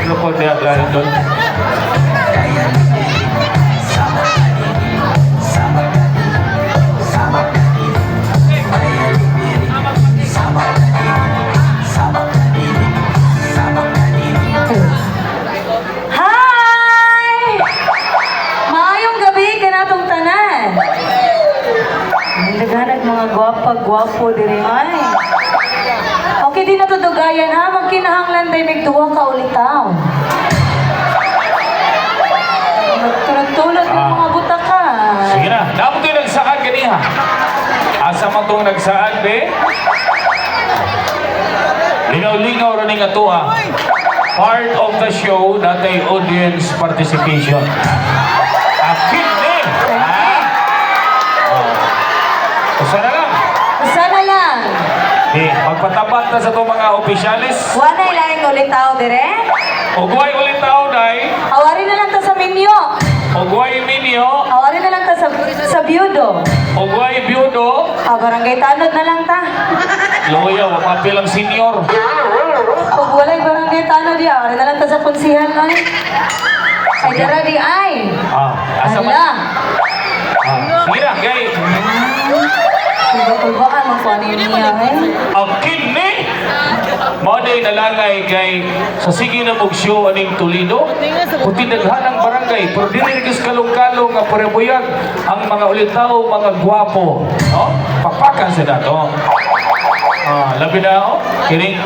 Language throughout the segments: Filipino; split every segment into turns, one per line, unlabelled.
microphone niya galing doon.
Hi! Maayong gabi kanatong tanan. Naghanap mga gwapa-gwapo diri ay. Okay di na to dugayan ha, magkinahanglan day migduwa ka ulitaw. Magtulad-tulad ng mga butakan.
Sige na, dapat ito nagsaan kaniha. Asa mo itong nagsaan, be? Lingaw-lingaw rin nga ito, ha? Part of the show, natay audience participation. Akit din! Ha? Usa na lang.
Usa na lang.
Magpatapat na sa itong mga opisyalis.
Wanay laing ulitaw dire.
Ugway ulit tao, day.
Awari na lang ta sa minyo.
Ugway minyo.
Awari na lang ta sa byudo.
Ugway byudo.
Barangay Tanod na lang ta.
Loya, mapilang senior.
Pag walay barangay Tanod ya, awari na lang ta sa konsihan ay. Ay dara di ay.
Asa man?
Ala.
Sige na, gay.
Kulbaan mo pa niya eh.
Ang kini Monday nalangay kay sa sige na show aning Toledo puti daghanang barangay pero dili ris kalong-kalong nga parebuyag ang mga ulitaw mga gwapo no papakan sa dato labi na kining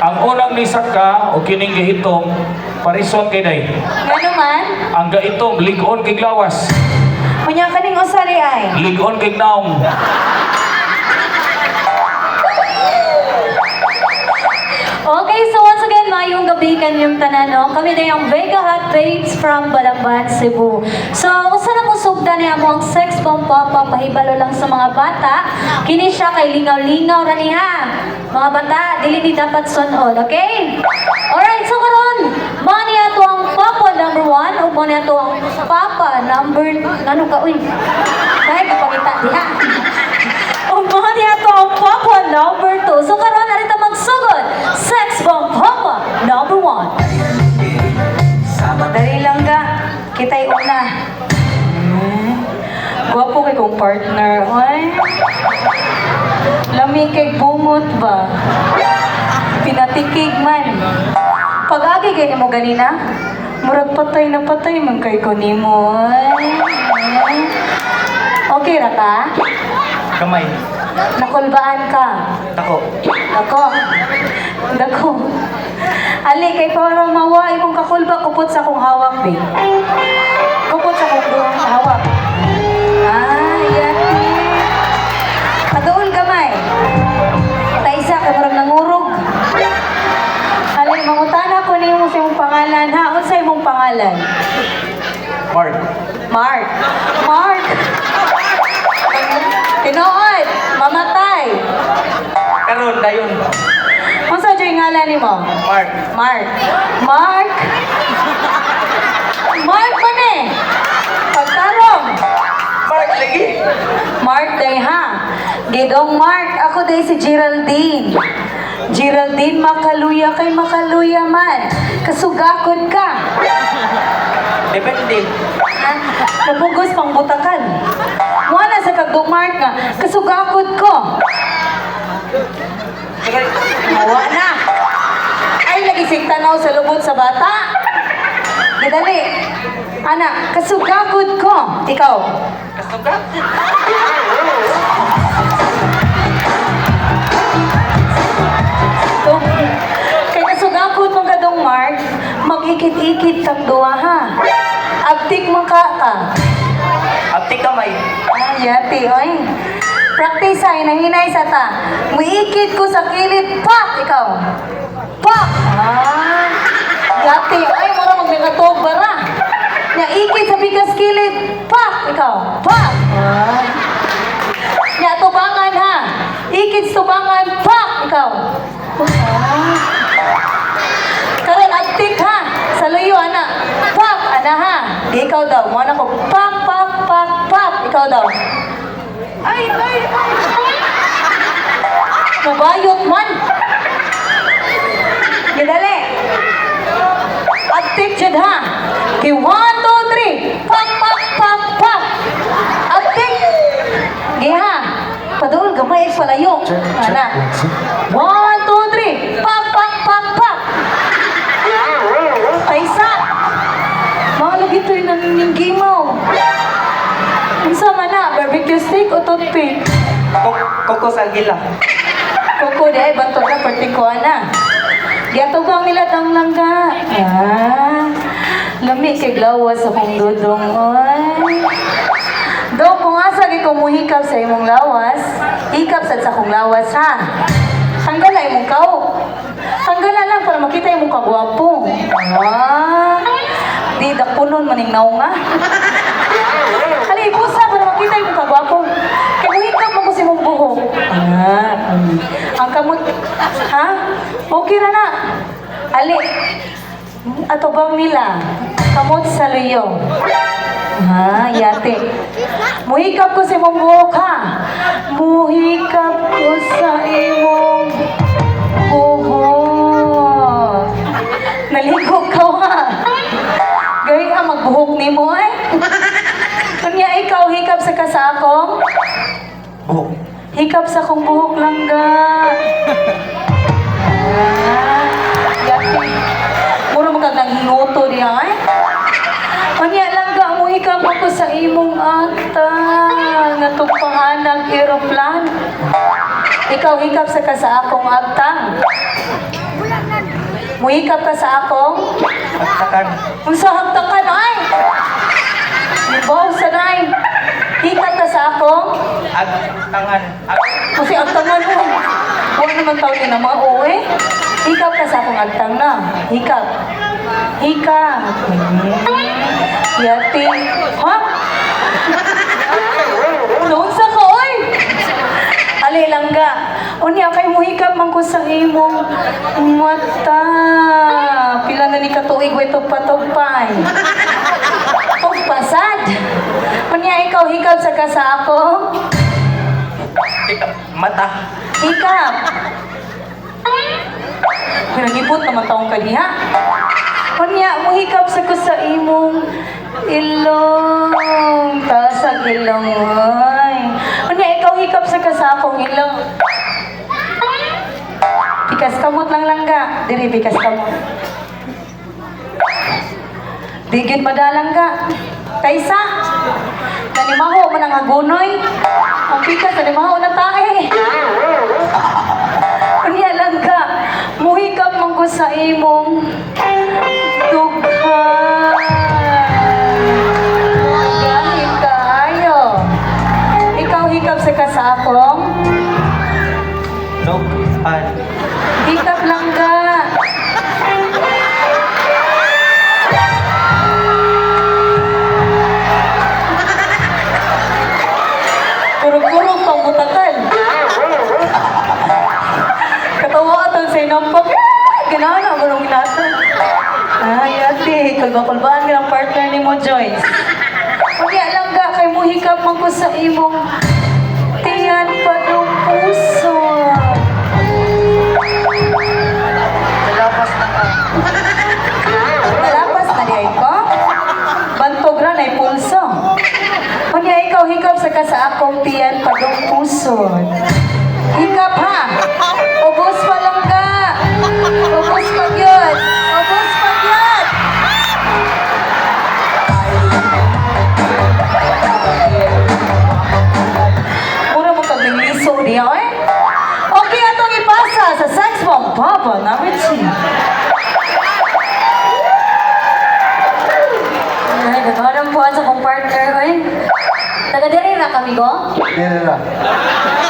ang unang nisaka o kining gahitong parison kay day
Ngano man?
ang gahitong ligon kay lawas
Munya kaning usari ay.
ligon kay naong.
Okay, so once again, mayong gabi kanyang tanan, no? Kami na yung Vega Hot Babes from Balamban, Cebu. So, usa na mong sugda niya mo ang sex bomb papa, pahibalo lang sa mga bata. Kini siya kay lingaw-lingaw na niya. Mga bata, dili ni dapat sunod, okay? Alright, so karon, mani ato ang papa number 1 o mani ato ang papa number, ano ka, uy? Dahil kapagita diha. O mani ato ang papa number 2. So karon, narito magsugod. Sex bomb papa number 1. Dali lang ga, kita'y una. Gwapo kay kong partner. Ay, lami kay bungot ba? Pinatikig man. Pag-agi kayo mo ganina, murag patay na patay man kay ko nimo. Ay. Okay ra ka?
Kamay
Nakulbaan ka?
tako
Dako. Ali, kay para mawai kong kakulba, kupot sa kong hawak, be. Kupot sa kong hawak. Yati. Padoon gamay. Taisa, kamarang nangurog. Ali, mangutana ko niyo mo sa imong pangalan, ha? Unsay imong pangalan?
Mark
Mark. Mark. Tinood, mamatay.
karon dayon
Unsa jay ngalan nimo?
Mark
Mark. Mark. Mark man eh. Pagtarong.
Mark lagi
Mark day ha. Gidong Mark, ako day si Geraldine. Geraldine, makaluya kay makaluya man. Kasugakod ka.
depende
Ha? Napugos pang butakan. Wala sa kagdong Mark nga. Kasugakod ko. Mawa na. Ay, lagi sing tanaw sa lubot sa bata. Gidali. Anak, kasugakod ko. Ikaw.
kasugat
Kay kasugakod mo kadong Mark, mag-ikit-ikit kang duwa ha. Abtik mo ka.
abti kamay
Yati, oy. Practice ay, nahinay sa ta. Muikit ko sa kilid, pak! Ikaw. Pak! Yati, ay, mara magnangatog bara. Naikit sa bigas kilid, pak! Ikaw. Pak! Nya, tubangan ha. Ikit sa tubangan, pak! Ikaw. Karon agtik ha. Sa luyo, anak. Pak! Ana ha. Di ikaw daw. Mo ko, pak, pak, pak, pak. Ikaw daw. Ay! Mabayot man! Gidali! 1, 2, 3. Pak, pak, pak, pak. Update. Giha. Padul, gamay palayo. Ana. 1, 2, 3. Pak, pak, pak, pak. Kaisa. Mahalo gito yung nanininggi mo. Unsa man na, barbecue steak o toothpick?
Koko sa gila.
Koko di ay banto na partikuan na. Di atubang nila tang langga. Lami kay glawas sa kong dudong. Dong, kung asa di ko muhikap sa imong lawas, hikap sa kong lawas ha. Hanggang na imong kao. Hanggang na lang para makita imong kagwapo. Di dakunon maning naunga. Hali, pusa para makita imong kagwapo. Kaya muhikap mo ko sa imong buhok. Ang kamot, ha? Okay na na. Ali, ato bang nila? Kamot sa luyo. Ha, yate. Muhikap ko sa imong buhok, ha? Muhikap ko sa imong buhok. Naligo ka, ha? Gawin ka magbuhok ni mo, eh? Kanya ikaw, hikap sa kasakong?
Buhok.
Hikap sa kong buhok lang ga. Yati. Muro magkag nanghingoto diya, eh? Kanya lang ga, mo hikap ako sa imong ata. Natupahanag aeroplan. Ikaw hikap sa ka sa akong agtang. Muhikap ka sa akong?
Takan.
Unsa hagtakan ay? Ibaw sa nay. Hikap ka sa akong?
Tangan.
Kasi agtangan mo. Huwag naman tao din na mga uwi. Hikap ka sa akong agtang na. Hikap. Hikap. Yati. Ha? Noon sa ka, oy! Ali langga. Unya kay mo hikap man ko sa imong mata. Pila na ni katuig way tugpatugpay. Pasad. Unya ikaw hikap sa ka sa ako.
Mata.
Hikap. Pinagipot naman taong kaliha. Unya mo hikap sa ko sa imong ilong. Tasag ilong ay. Unya ikaw hikap sa ka sa akong ilong. Bikas kamot lang langga. Diri bikas kamot. Digid madalang ka. Kaysa. Nanimaho man ang agunoy. Ang bikas nanimaho na tae. Unya lang ka. Muhikap man ko sa imong dughan. Gahit kaayo. Ikaw hikap sa ka sa akong.
Dupan.
Hikap lang ka. Kurog-kurog pang butakan. Katawa atong sa inampak. Ginana, gulong natin. Ay, ate, kalba-kalbaan ka ng partner ni mo, Joyce. Kaya lang ka, kay mo hikap man ko sa imong tiyan pa ng puso.
Nalapas na ka.
Nalapas na diay ko? Bantog ra na pulso. Kanya ikaw hikap sa ka sa akong tiyan pa ng puso. Hikap ha! Ubus pa lang ka! Ubus pa yun! Ubus pa yun! Muna mo kag nangliso niya, eh? Okay, atong ipasa sa sex bomb. Papa, namin siya. Ay, gano'n po sa kong partner, eh. Taga-diri na kami, go?
Dili lang.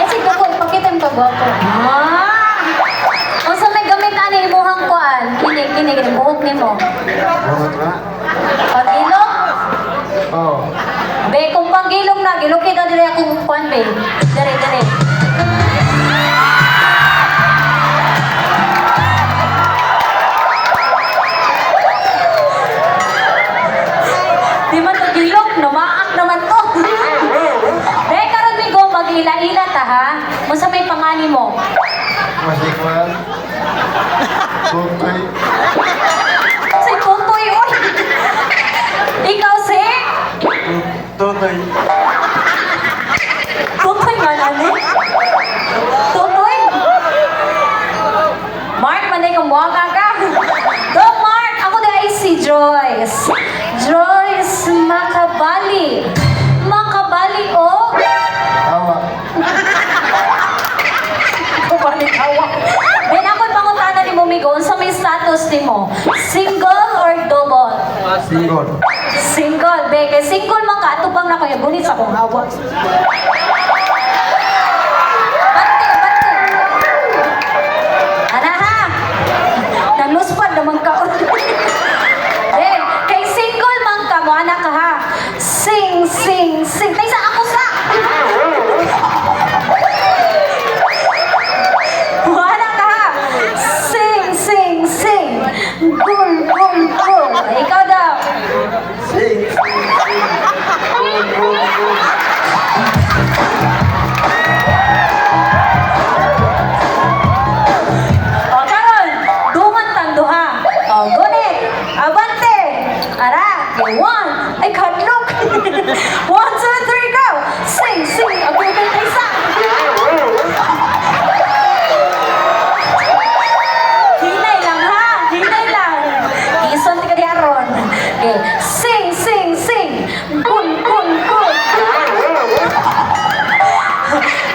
Eh, sige po, ipakita yung kagwapo. Kung sa may gamit ani, imuhang kuan. Kini, buhok ni mo.
Buhot na.
Pagilong?
Oo.
Be, kung pagilong na, gilukid na dili akong kuan, be. Dere. Di man to gilok, numaak naman to. Be, karon mi go, mag-ila-ila ta, ha? Kung sa may pangani mo.
Masikman. Tutoy.
Say, tutoy, oy.
tuloy.
Tutoy man, ano? Tutoy? Mark, manay kang buwaka ka. Go, Mark! Ako na ay si Joyce. Joyce Makabali. Makabali, oh.
Tawa.
Kumanikawa. Then ako pangutana ni Mumigo, sa may status ni mo, single or double?
Single.
Single, beke. Single man ka, atubang na kayo. Gunit sa kong hawa. Bante, bante. Ana ha? Naluspad naman ka. Then, kay single man ka mo, anak ka ha? Sing, sing, sing. Tay sa ako sa. Wala ka ha? Sing, sing, sing. Gul, gul, gul. Ikaw daw.
Sing.
O, karon, dungan tang duha. O, gunit. Abante. Ara. Okay, one. Ay, kadlok. 1, 2, 3, go. Sing, sing. Okay, okay, isa. Hinay lang ha. Hinay lang. Ison ti ka di aron. Okay. Sing, sing, sing. Kun, kun, kun.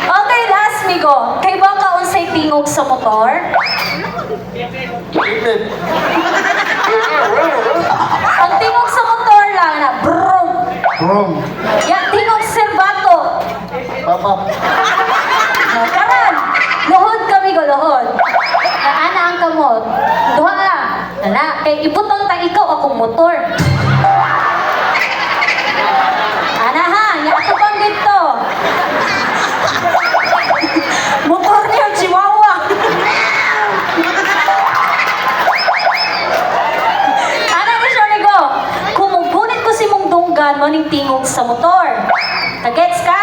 Okay, last migo. Kay ba ka unsay tingog sa motor?
Ipit.
Ang tingog sa motor lang na brum.
Brom.
Yan tingog serbato.
Papap.
Karan, luhod kami go luhod. Na ana ang kamot. Duha ka. Ana, kay ibutang ta ikaw akong motor. Ana ha, ya ato pang dito. Motor niya Chihuahua. Ana ko siya nigo. Kumugunit ko si mong dunggan mo ning tingog sa motor. Kagets ka?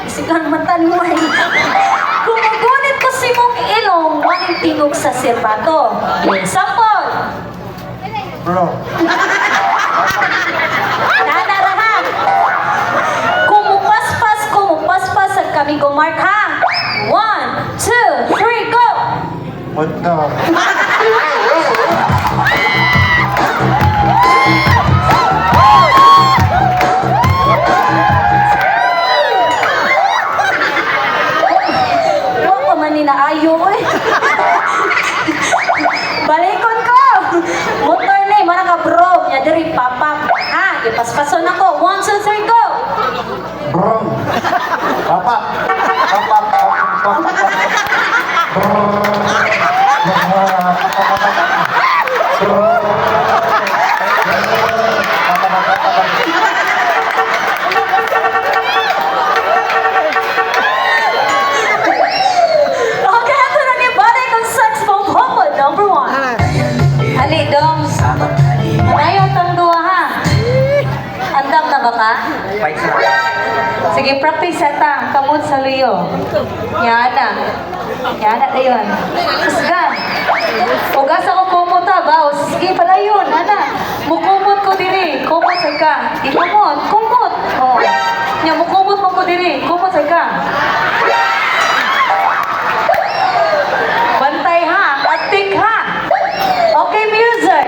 Isigang mata ni mo. Kumugunit ko si mong ilong mo ning tingog sa sirbato. Example.
Bro.
Nanarahan. Kumupaspas sa kami go Mark ha. 1, 2, 3, go!
Punta.
Huwag ko man ninaayo eh. Balikon ko! Motor na eh, marang ka bro. Nya diri papap. Ha, ipaspason ako. 1, 2, 3, go!
Brom. Papap. Papap. Papap.
Okay, ito na ni balik ang sex bomb homod number 1. Ali, Dom. Manayaw tang duwa ha. Andam na ba ka?
Fight sa
Sige, practice ata. Kamot sa luyo. Yana. Yana na yun. Usgan. Ugas ako kumot ha, ba? Sige pala yun. Ana. Mukumot ko diri. Kumot sa ka. Ikumot. Kumot. Oh. Nya, mukumot mo ko diri. Kumot sa ka. Bantay ha. Acting ha. Okay, music.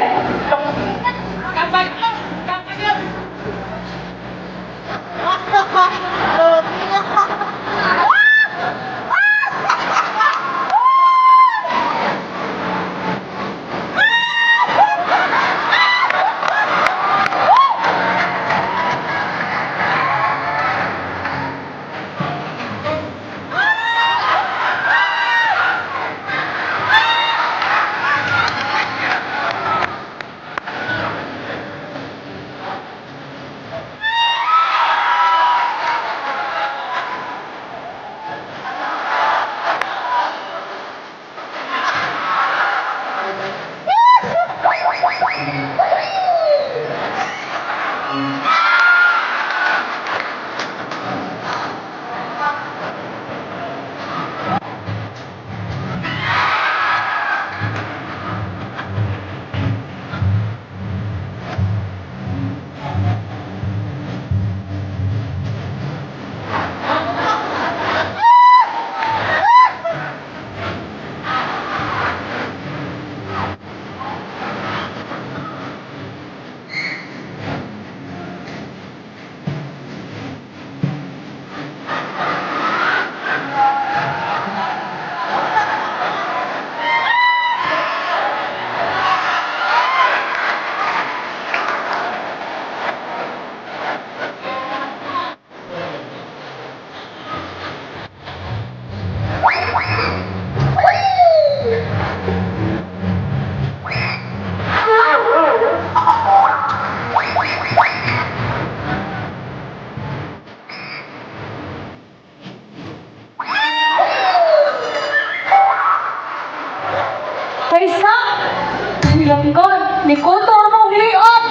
God, ni Kutor mong liot!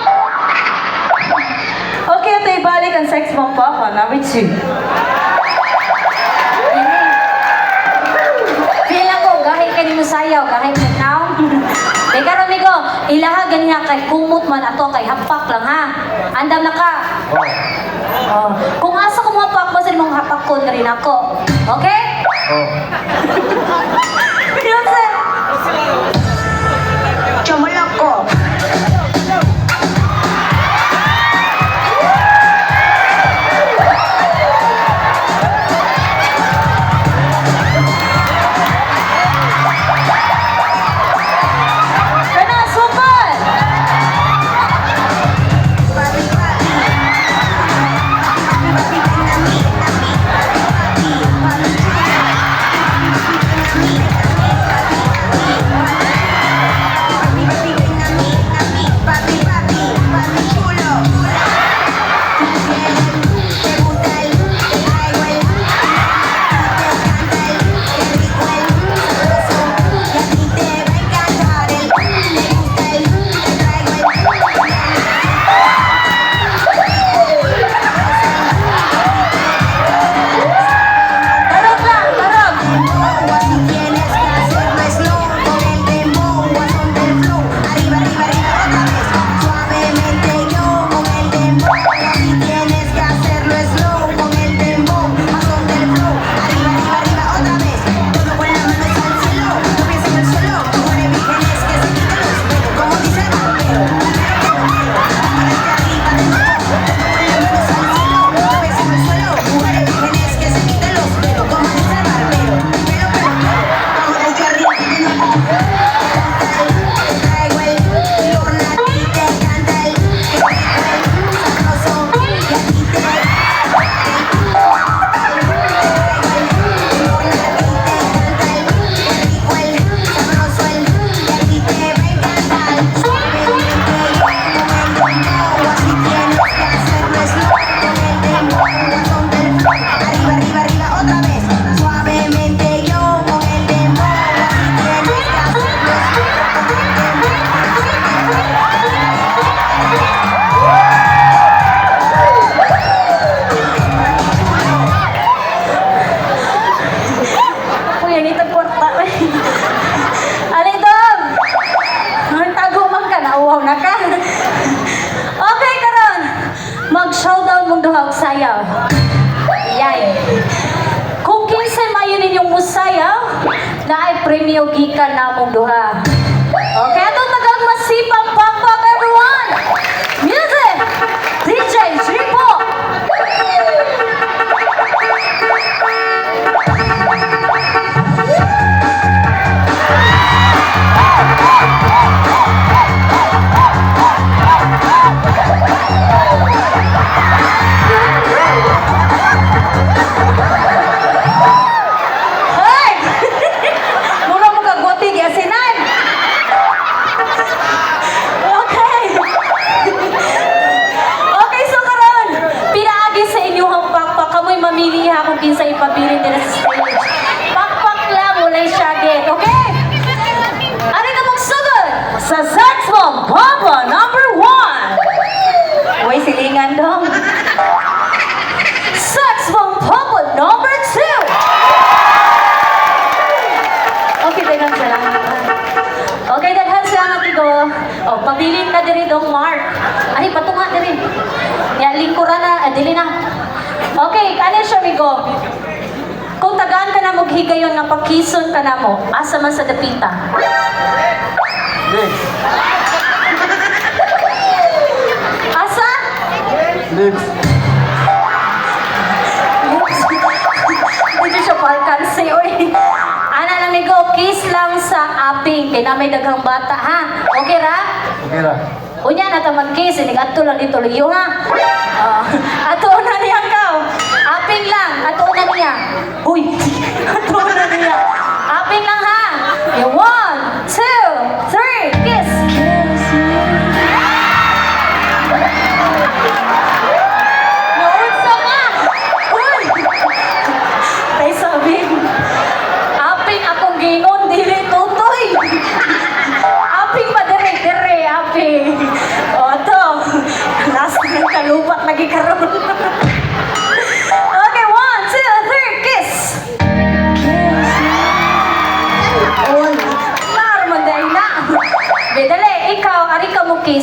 Okay, ito ibalik ang sex bomb papa, number 2. Feel ako, gahit ka ni mo sayaw, gahit mo now. Teka amigo, ilaha ganiha kay kumot man ato kay hapak lang ha. Andam na ka. Oh. Kung asa ko mga hapak mo sa mong hapakon na rin ako. Okay?
Oh.
Beyonce!
Chamalak ko.
Kana, sukat! Tarog lang, tarog! Uy, yan itong kwarta. Alidong! Ang tago man ka, nauwaw na ka. Okay, karon. Mag-showdown mong duha og sayaw. Yay. Kung kinsay mayo ninyong musayaw, na ay premyo gikan na mong duha. Okay, atong tagang masipang pakpak, everyone! Music! DJ Jipo! Hoy! Muna mo kagwatig, asinan! Okay! Okay, so karon, pinaagi sa inyong pakpak, kamoy mamili ha kung kinsa ipabilin nila sa stage. Pakpak lang, walay syagit, okay? Ano ka magsugod? Sa Sex Bomb Papa number 1! Uy, silingan dong. Sex Bomb Papa number 2! Okay, daghan sila. Okay, daghan sila nga tigo. Oh, pabilin na diri dong Mark. Ay, patunga diri. Ya, lingkuran na, dili na. Okay, kani siya, amigo. Kung tagaan ka na maghigayon nga pakison ka na mo, asa man sa dapita.
Lips.
Asa?
Lips.
Hindi siya palkansi, oy. Ana na, amigo, kiss lang sa aping. Kaya na may daghang bata, ha? Okay ra?
Okay ra.
Unya na ta mag-kiss, hindi ato lang dito liyo, ha? Ato na niya ka. Aping lang, ato na niya. Uy, ato na niya. Aping lang, ha? Yeah, 1, 2, 3, kiss! Kiss me. Naunsa ka! Uy! Tay sabihin, aping akong gingon, dili tutoy. Aping pa dire, dire.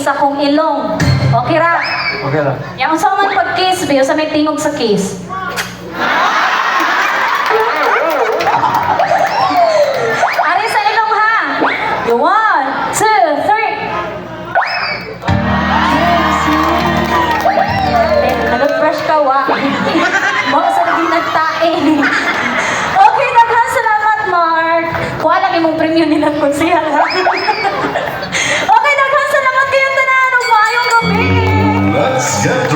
isa kong ilong. Okay ra?
Okay ra.
Yang sa man pag-kiss, biyo sa may tingog sa kiss. Ari sa ilong ha. 1, 2, 3. Nag-brush ka wa. Mo sa di nagtae. Okay, daghan salamat Mark. Kuha lang imong premium ni ng konsehan. Okay, daghan salamat kayo tanan. Mayong gabi.
Let's get